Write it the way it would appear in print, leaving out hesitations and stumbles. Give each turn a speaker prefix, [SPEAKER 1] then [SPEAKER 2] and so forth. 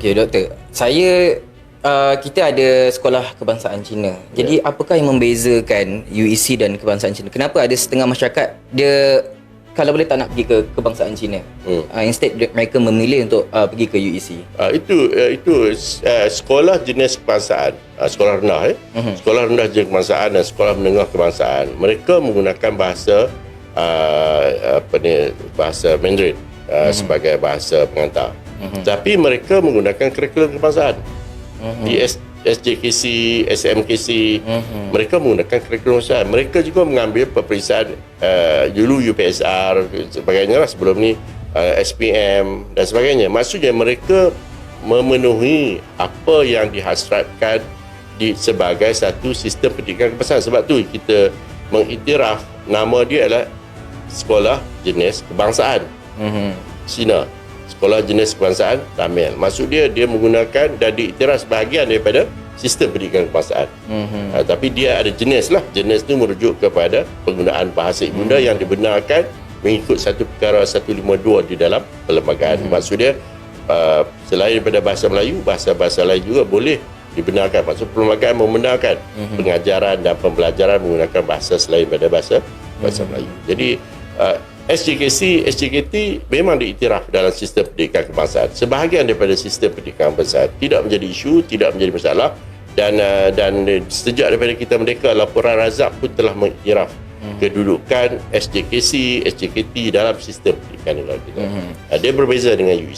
[SPEAKER 1] Okey doktor, kita ada sekolah kebangsaan Cina. Jadi apakah yang membezakan UEC dan kebangsaan Cina? Kenapa ada setengah masyarakat dia kalau boleh tak nak pergi ke kebangsaan Cina? Instead mereka memilih untuk pergi ke UEC.
[SPEAKER 2] Sekolah jenis kebangsaan, sekolah rendah sekolah rendah jenis kebangsaan dan sekolah menengah kebangsaan, mereka menggunakan bahasa bahasa Mandarin sebagai bahasa pengantar. Tapi mereka menggunakan kurikulum kebangsaan. Di SJKC, SMKC, mereka menggunakan kurikulum kebangsaan. Mereka juga mengambil peperiksaan dulu UPSR sebagainya lah, sebelum ni SPM dan sebagainya. Maksudnya mereka memenuhi apa yang dihasratkan sebagai satu sistem pendidikan kebangsaan. Sebab tu kita mengiktiraf nama dia adalah sekolah jenis kebangsaan Cina. Sekolah jenis kebangsaan Tamil. Maksud dia menggunakan dan diiktiraf sebahagian daripada sistem pendidikan kebangsaan. Tapi dia ada jenis lah. Jenis tu merujuk kepada penggunaan bahasa ibunda yang dibenarkan mengikut satu perkara 152 di dalam perlembagaan. Maksud dia selain daripada bahasa Melayu, bahasa-bahasa lain juga boleh dibenarkan. Maksud perlembagaan membenarkan pengajaran dan pembelajaran menggunakan bahasa selain daripada bahasa Melayu. Jadi SJKC, SJKT memang diiktiraf dalam sistem pendidikan kebangsaan. Sebahagian daripada sistem pendidikan kebangsaan tidak menjadi isu, tidak menjadi masalah, dan sejak daripada kita merdeka, laporan Razak pun telah mengiktiraf kedudukan SJKC, SJKT dalam sistem pendidikan negara kita. Dia berbeza dengan UEC.